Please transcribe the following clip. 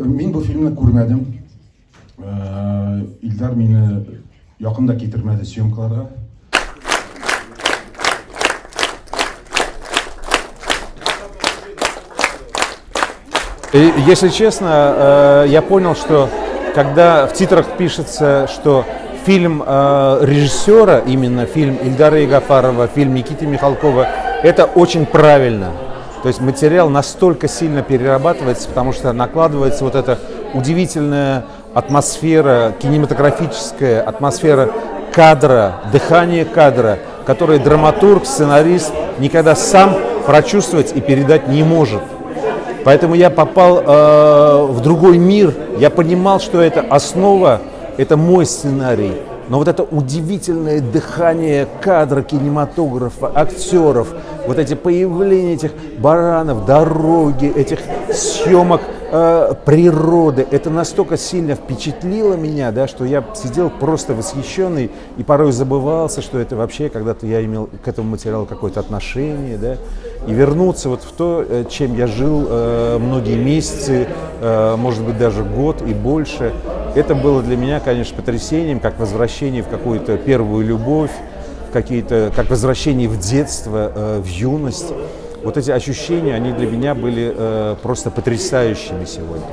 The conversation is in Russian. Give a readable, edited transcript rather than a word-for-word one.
Мен бұл фильмні көрмедім. Илдар мені жақында кетірмеді съемкаларға. Если честно, я понял, что когда в титрах пишется, что фильм режиссера, именно фильм Ильдара Ягафарова, фильм Никиты Михалкова, это очень правильно. То есть материал настолько сильно перерабатывается, потому что накладывается вот эта удивительная атмосфера, кинематографическая атмосфера кадра, дыхание кадра, которое драматург, сценарист никогда сам прочувствовать и передать не может. Поэтому я попал в другой мир, я понимал, что это основа, это мой сценарий. Но вот это удивительное дыхание кадра, кинематографа, актеров, вот эти появления этих баранов, дороги, этих съемок природы, это настолько сильно впечатлило меня, да, что я сидел просто восхищенный и порой забывался, что это вообще когда-то я имел к этому материалу какое-то отношение, да, и вернуться вот в то, чем я жил многие месяцы, может быть даже год и больше. Это было для меня, конечно, потрясением, как возвращение в какую-то первую любовь, как возвращение в детство, в юность. Вот эти ощущения, они для меня были просто потрясающими сегодня.